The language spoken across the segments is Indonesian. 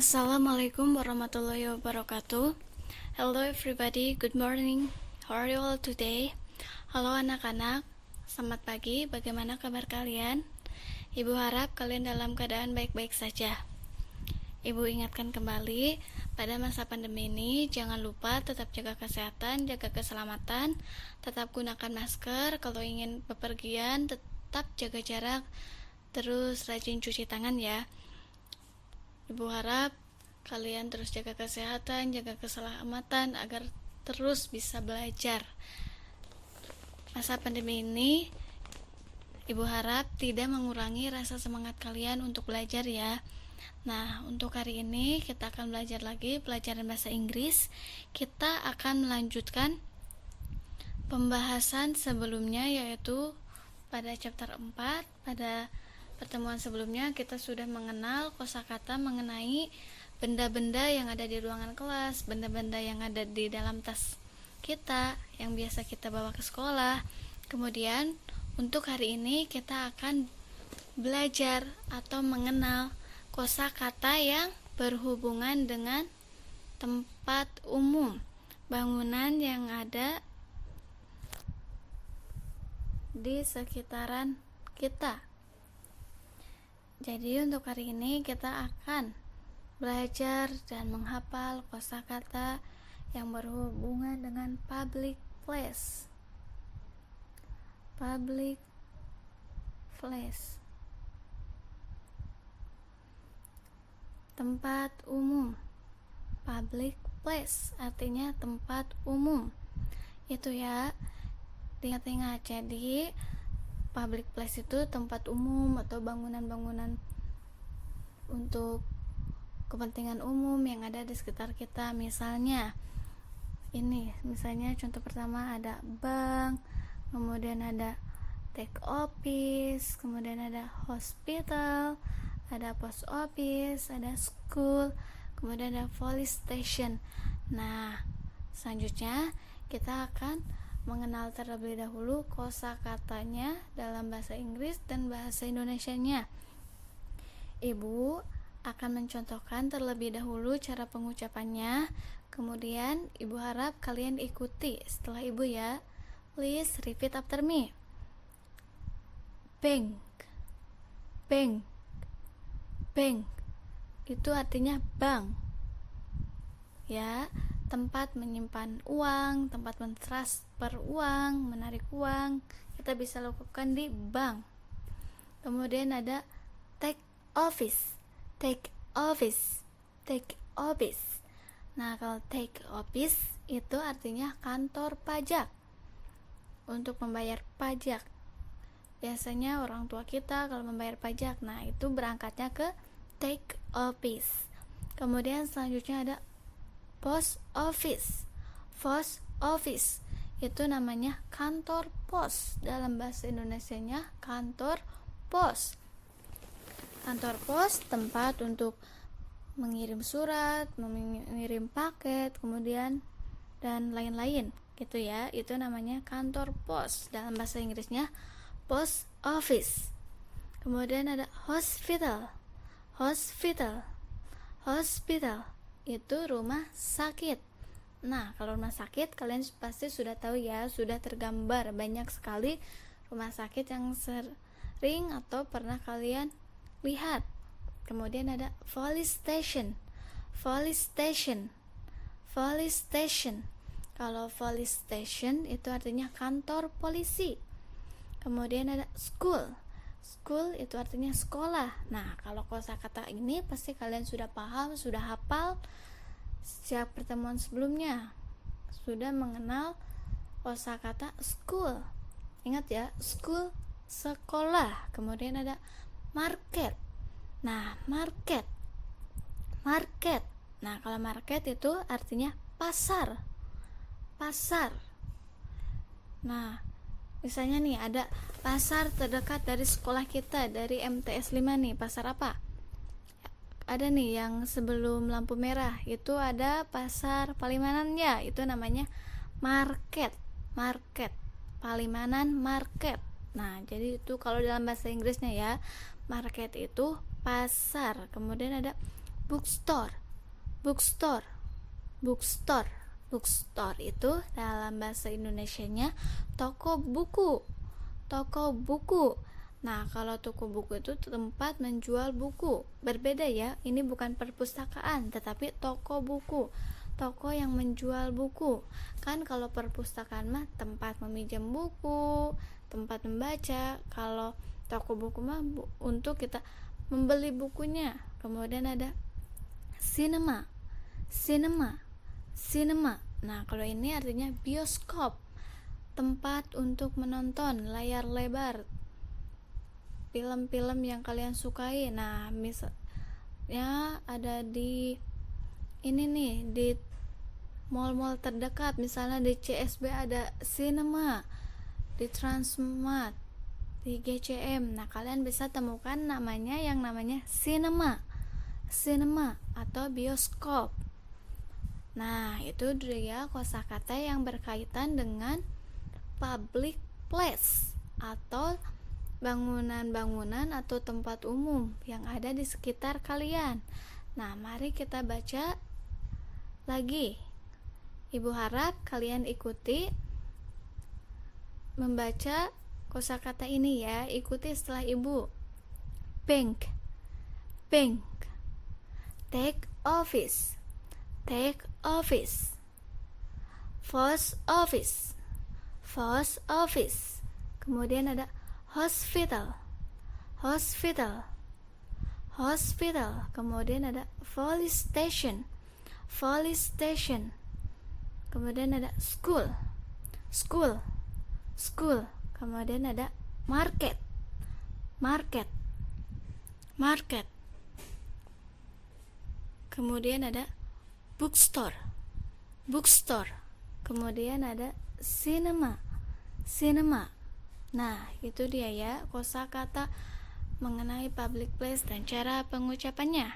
Assalamualaikum warahmatullahi wabarakatuh. Hello everybody, good morning. How are you all today? Halo anak-anak, selamat pagi. Bagaimana kabar kalian? Ibu harap kalian dalam keadaan baik-baik saja. Ibu ingatkan kembali, pada masa pandemi ini jangan lupa tetap jaga kesehatan, jaga keselamatan, tetap gunakan masker. Kalau ingin bepergian tetap jaga jarak, terus rajin cuci tangan ya. Ibu harap kalian terus jaga kesehatan, jaga keselamatan agar terus bisa belajar. Masa pandemi ini, Ibu harap tidak mengurangi rasa semangat kalian untuk belajar ya. Nah, untuk hari ini kita akan belajar lagi pelajaran bahasa Inggris. Kita akan melanjutkan pembahasan sebelumnya, yaitu pada chapter 4. Pada pertemuan sebelumnya kita sudah mengenal kosakata mengenai benda-benda yang ada di ruangan kelas, benda-benda yang ada di dalam tas kita yang biasa kita bawa ke sekolah. Kemudian untuk hari ini kita akan belajar atau mengenal kosakata yang berhubungan dengan tempat umum, bangunan yang ada di sekitaran kita. Jadi untuk hari ini kita akan belajar dan menghafal kosakata yang berhubungan dengan public place. Public place. Tempat umum. Public place artinya tempat umum. Itu ya. Ingat-ingat, jadi public place itu tempat umum atau bangunan-bangunan untuk kepentingan umum yang ada di sekitar kita. Misalnya contoh pertama ada bank, kemudian ada take office, kemudian ada hospital, ada post office, ada school, kemudian ada police station. Nah, selanjutnya kita akan mengenal terlebih dahulu kosakatanya dalam bahasa Inggris dan bahasa Indonesianya. Ibu akan mencontohkan terlebih dahulu cara pengucapannya, kemudian ibu harap kalian ikuti setelah ibu ya. Please repeat after me. Bank, bank, bank. Itu artinya bank. Ya, tempat menyimpan uang, tempat mentransfer uang, menarik uang, kita bisa lakukan di bank. Kemudian ada take office, take office, take office. Nah, kalau take office itu artinya kantor pajak, untuk membayar pajak. Biasanya orang tua kita kalau membayar pajak, nah itu berangkatnya ke take office. Kemudian selanjutnya ada post office. Post office itu namanya kantor pos. Dalam bahasa Indonesianya kantor pos. Kantor pos tempat untuk mengirim surat, mengirim paket, kemudian dan lain-lain gitu ya. Itu namanya kantor pos. Dalam bahasa Inggrisnya post office. Kemudian ada hospital. Hospital. Hospital itu rumah sakit. Nah, kalau rumah sakit kalian pasti sudah tahu ya, sudah tergambar banyak sekali rumah sakit yang sering atau pernah kalian lihat. Kemudian ada police station. Police station. Police station. Kalau police station itu artinya kantor polisi. Kemudian ada school. School itu artinya sekolah. Nah, kalau kosakata ini pasti kalian sudah paham, sudah hafal sejak pertemuan sebelumnya. Sudah mengenal kosakata school. Ingat ya, school sekolah. Kemudian ada market. Nah, market. Market. Nah, kalau market itu artinya pasar. Pasar. Nah, misalnya nih ada pasar terdekat dari sekolah kita, dari MTS 5 nih, pasar apa? Ada nih yang sebelum lampu merah, itu ada pasar Palimanan ya, itu namanya market. Market. Palimanan market. Nah, jadi itu kalau dalam bahasa Inggrisnya ya, market itu pasar. Kemudian ada bookstore, bookstore, bookstore. Bookstore itu dalam bahasa Indonesianya toko buku, toko buku. Nah, kalau toko buku itu tempat menjual buku. Berbeda ya, ini bukan perpustakaan, tetapi toko buku, toko yang menjual buku. Kan kalau perpustakaan mah tempat meminjam buku, tempat membaca. Kalau toko buku mah untuk kita membeli bukunya. Kemudian ada cinema, cinema, cinema. Nah, kalau ini artinya bioskop, tempat untuk menonton layar lebar, film-film yang kalian sukai. Nah, misalnya ada di ini nih, di mall-mall terdekat, misalnya di CSB ada cinema, di Transmart, di GCM. Nah, kalian bisa temukan namanya yang namanya cinema, cinema atau bioskop. Nah, itu dia kosakata yang berkaitan dengan public place atau bangunan-bangunan atau tempat umum yang ada di sekitar kalian. Nah, mari kita baca lagi. Ibu harap kalian ikuti membaca kosakata ini ya. Ikuti setelah ibu. Bank, bank. Take office, take office. Post office, post office. Kemudian ada hospital, hospital, hospital. Kemudian ada police station, police station. Kemudian ada school, school, school. Kemudian ada market, market, market. Kemudian ada bookstore, bookstore. Kemudian ada cinema, cinema. Nah, itu dia ya kosakata mengenai public place dan cara pengucapannya.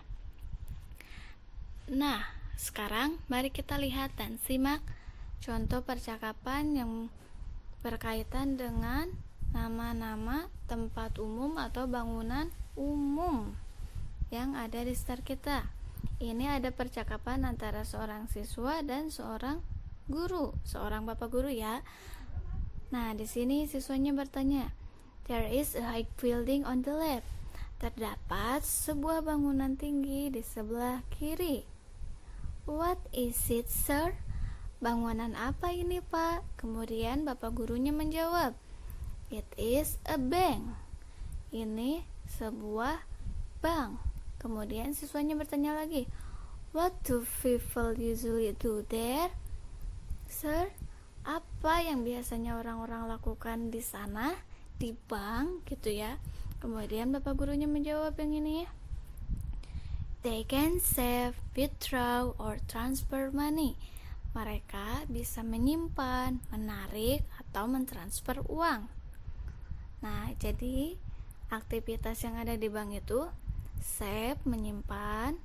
Nah, sekarang mari kita lihat dan simak contoh percakapan yang berkaitan dengan nama-nama tempat umum atau bangunan umum yang ada di sekitar kita. Ini ada percakapan antara seorang siswa dan seorang guru, seorang bapak guru ya. Nah, di sini siswanya bertanya, "There is a high building on the left." Terdapat sebuah bangunan tinggi di sebelah kiri. "What is it, sir?" Bangunan apa ini, Pak? Kemudian bapak gurunya menjawab, "It is a bank." Ini sebuah bank. Kemudian siswanya bertanya lagi, "What do people usually do there, sir?" Apa yang biasanya orang-orang lakukan di sana, di bank gitu ya. Kemudian bapak gurunya menjawab yang ini ya. "They can save, withdraw, or transfer money." Mereka bisa menyimpan, menarik, atau mentransfer uang. Nah, jadi aktivitas yang ada di bank itu save, menyimpan,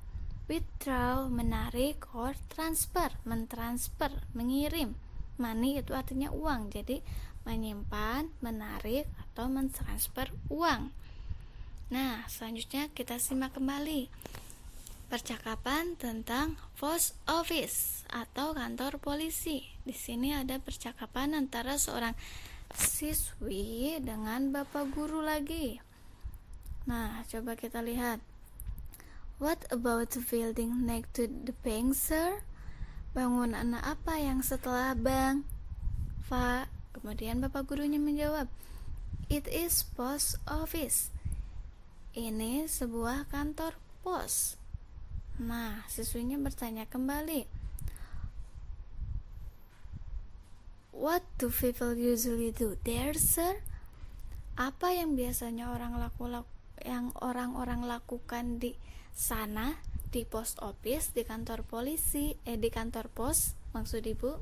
withdraw, menarik, or transfer, mentransfer, mengirim. Money itu artinya uang, jadi menyimpan, menarik, atau mentransfer uang. Nah, selanjutnya kita simak kembali percakapan tentang post office atau kantor polisi. Di sini ada percakapan antara seorang siswi dengan bapak guru lagi. Nah, coba kita lihat. "What about the building next to the bank, sir?" Bangunan apa yang setelah bank, Pak? Kemudian bapak gurunya menjawab, "It is post office." Ini sebuah kantor pos. Nah, siswinya bertanya kembali, "What do people usually do there, sir?" Apa yang biasanya orang-orang lakukan di sana, di post office, di kantor polisi, di kantor pos, maksud ibu.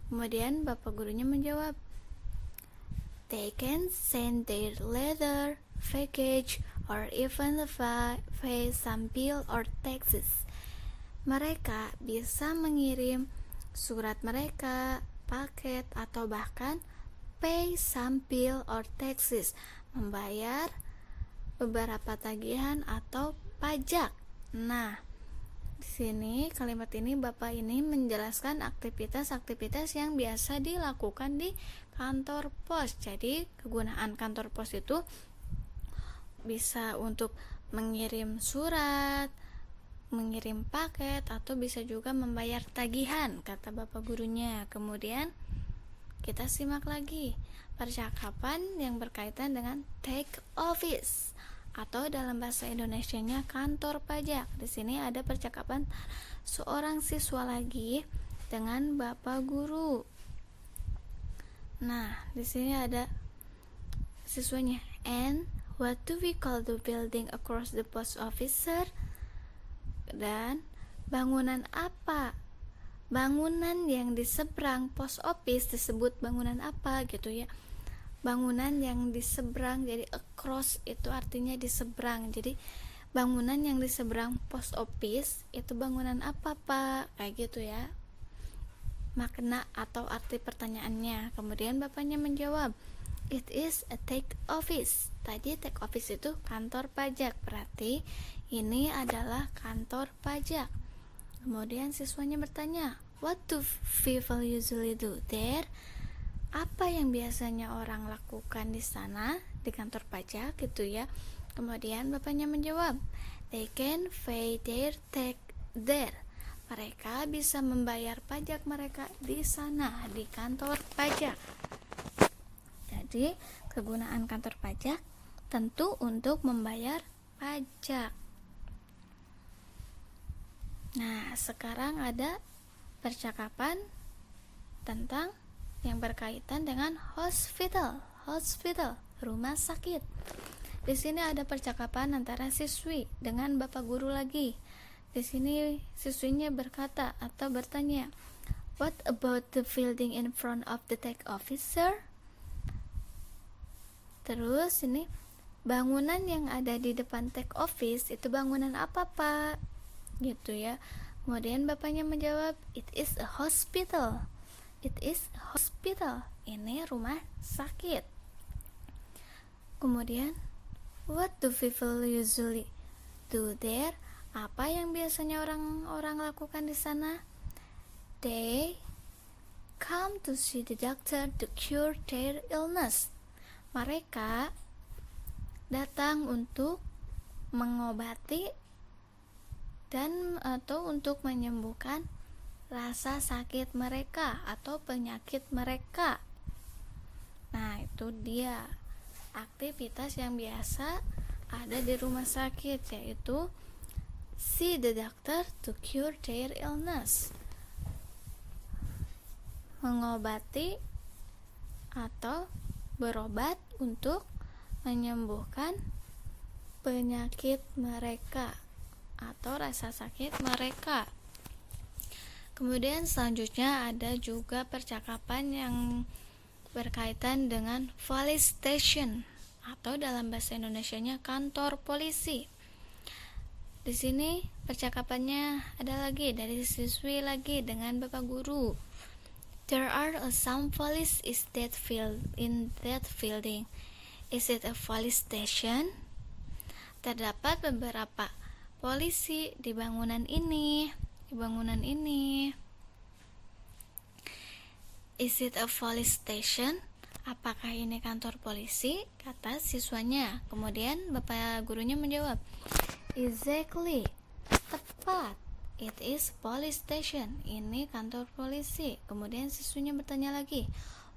Kemudian bapak gurunya menjawab, "They can send their letter, package, or even pay some bill or taxes." Mereka bisa mengirim surat mereka, paket, atau bahkan pay some bill or taxes, membayar beberapa tagihan atau pajak. Nah, Di sini kalimat ini Bapak ini menjelaskan aktivitas-aktivitas yang biasa dilakukan di kantor pos. Jadi kegunaan kantor pos itu bisa untuk mengirim surat, mengirim paket, atau bisa juga membayar tagihan, kata Bapak gurunya. Kemudian kita simak lagi percakapan yang berkaitan dengan take office atau dalam bahasa Indonesianya kantor pajak. Di sini ada percakapan seorang siswa lagi dengan Bapak guru. Nah, di sini ada siswanya. And what do we call the building across the post office, sir? Dan bangunan apa? Bangunan yang di seberang post office disebut bangunan apa gitu ya. Bangunan yang di seberang, jadi across itu artinya di seberang. Jadi bangunan yang di seberang post office itu bangunan apa, Pak? Kayak gitu ya. Makna atau arti pertanyaannya. Kemudian bapaknya menjawab, it is a take office. Tadi take office itu kantor pajak, berarti ini adalah kantor pajak. Kemudian siswanya bertanya, what do people usually do there? Apa yang biasanya orang lakukan di sana, di kantor pajak gitu ya. Kemudian bapaknya menjawab, they can pay their tax there. Mereka bisa membayar pajak mereka di sana, di kantor pajak. Jadi kegunaan kantor pajak tentu untuk membayar pajak. Nah, sekarang ada percakapan tentang yang berkaitan dengan hospital, rumah sakit. Di sini ada percakapan antara siswi dengan Bapak guru lagi. Di sini siswinya berkata atau bertanya, what about the building in front of the take office, sir? Terus ini, bangunan yang ada di depan take office itu bangunan apa, Pak? Gitu ya. Kemudian bapaknya menjawab, it is a hospital. It is a hospital. Ini rumah sakit. Kemudian, what do people usually do there? Apa yang biasanya orang-orang lakukan di sana? They come to see the doctor to cure their illness. Mereka datang untuk mengobati dan atau untuk menyembuhkan rasa sakit mereka atau penyakit mereka. Nah, itu dia aktivitas yang biasa ada di rumah sakit, yaitu see the doctor to cure their illness. Mengobati atau berobat untuk menyembuhkan penyakit mereka atau rasa sakit mereka. Kemudian selanjutnya ada juga percakapan yang berkaitan dengan police station atau dalam bahasa Indonesianya kantor polisi. Di sini percakapannya ada lagi dari siswi lagi dengan Bapak guru. There are some police in that building. Is it a police station? Terdapat beberapa polisi di bangunan ini. Is it a police station? Apakah ini kantor polisi? Kata siswanya. Kemudian bapak gurunya menjawab, exactly. Tepat. It is police station. Ini kantor polisi. Kemudian siswanya bertanya lagi,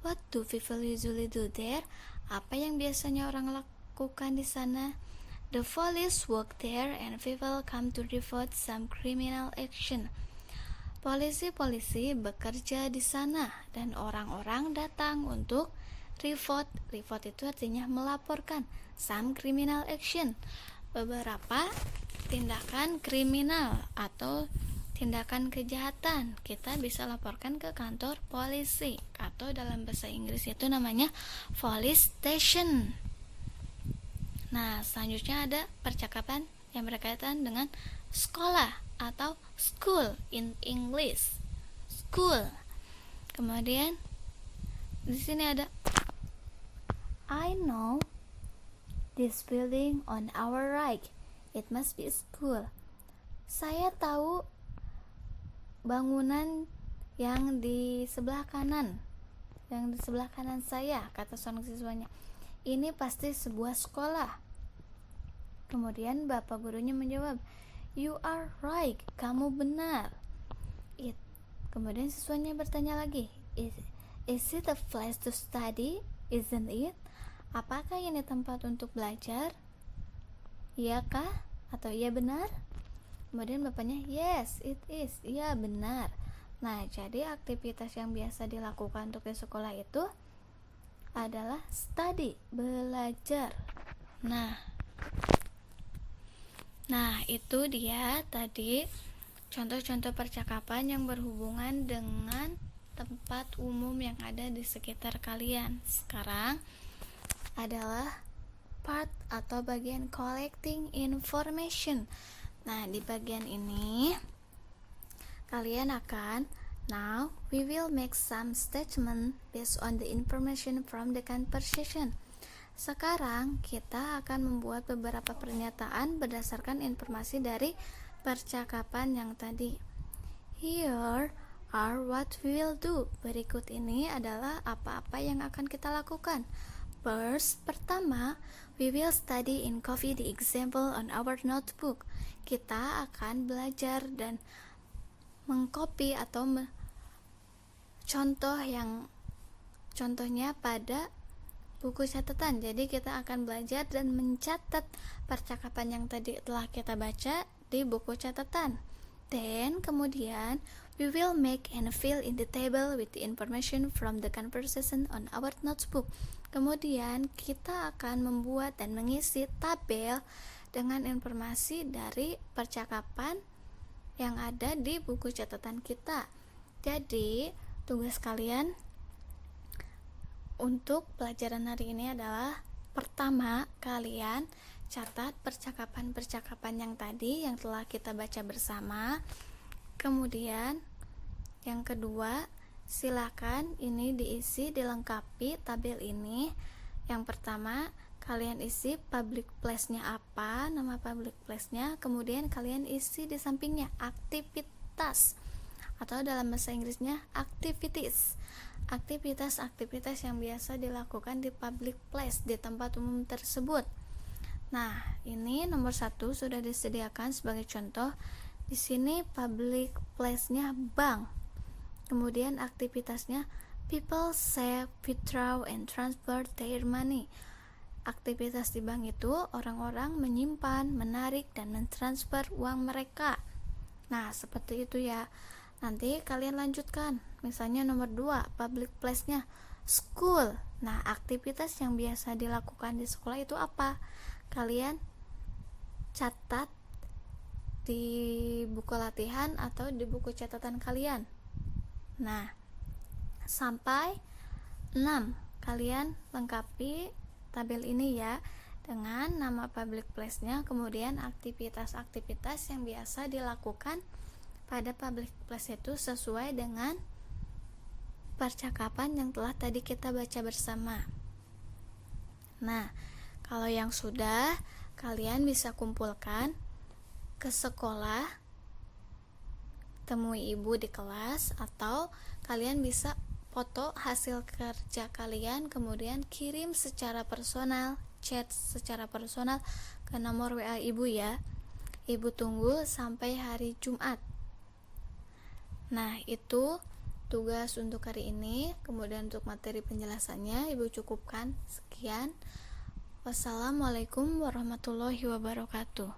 what do people usually do there? Apa yang biasanya orang lakukan di sana? The police work there and people come to report some criminal action. Polisi-polisi bekerja di sana dan orang-orang datang untuk report. Report itu artinya melaporkan. Some criminal action. Beberapa tindakan kriminal atau tindakan kejahatan kita bisa laporkan ke kantor polisi atau dalam bahasa Inggris itu namanya police station. Nah, selanjutnya ada percakapan yang berkaitan dengan sekolah atau school in English. School. Kemudian di sini ada I know this building on our right. It must be a school. Saya tahu bangunan yang di sebelah kanan. Yang di sebelah kanan saya, kata seorang siswanya. Ini pasti sebuah sekolah. Kemudian bapak gurunya menjawab, "You are right, kamu benar." Kemudian siswanya bertanya lagi, Is it a place to study? Isn't it? Apakah ini tempat untuk belajar? Iyakah? Atau iya benar? Kemudian bapaknya, "Yes, it is." Iya benar. Nah, jadi aktivitas yang biasa dilakukan untuk di sekolah itu adalah study, belajar. Nah, itu dia tadi contoh-contoh percakapan yang berhubungan dengan tempat umum yang ada di sekitar kalian. Sekarang adalah part atau bagian collecting information. Nah, di bagian ini kalian akan now we will make some statement based on the information from the conversation. Sekarang kita akan membuat beberapa pernyataan berdasarkan informasi dari percakapan yang tadi. Here are what we will do. Berikut ini adalah apa-apa yang akan kita lakukan. First, pertama, we will study in copy the example on our notebook. Kita akan belajar dan mengcopy atau contohnya pada buku catatan. Jadi kita akan belajar dan mencatat percakapan yang tadi telah kita baca di buku catatan. Then kemudian we will make and fill in the table with the information from the conversation on our notebook. Kemudian kita akan membuat dan mengisi tabel dengan informasi dari percakapan yang ada di buku catatan kita. Jadi tugas kalian untuk pelajaran hari ini adalah pertama, kalian catat percakapan-percakapan yang tadi yang telah kita baca bersama. Kemudian yang kedua, silakan ini dilengkapi tabel ini. Yang pertama, kalian isi public place-nya apa, nama public place-nya, kemudian kalian isi di sampingnya aktivitas atau dalam bahasa Inggrisnya activities. Aktivitas-aktivitas yang biasa dilakukan di public place, di tempat umum tersebut. Nah, ini nomor 1 sudah disediakan sebagai contoh. Di sini public place-nya bank. Kemudian aktivitasnya people save, withdraw, and transfer their money. Aktivitas di bank itu orang-orang menyimpan, menarik, dan mentransfer uang mereka. Nah, seperti itu ya. Nanti kalian lanjutkan. Misalnya nomor 2, public place-nya school. Nah, aktivitas yang biasa dilakukan di sekolah itu apa? Kalian catat di buku latihan atau di buku catatan kalian. Nah, sampai 6. Kalian lengkapi tabel ini ya dengan nama public place-nya, kemudian aktivitas-aktivitas yang biasa dilakukan pada public place itu sesuai dengan percakapan yang telah tadi kita baca bersama. Nah, kalau yang sudah, kalian bisa kumpulkan ke sekolah, temui ibu di kelas, atau kalian bisa foto hasil kerja kalian, kemudian kirim secara personal, chat secara personal ke nomor WA ibu ya. Ibu tunggu sampai hari Jumat. Nah, itu tugas untuk hari ini. Kemudian untuk materi penjelasannya Ibu cukupkan sekian. Wassalamualaikum warahmatullahi wabarakatuh.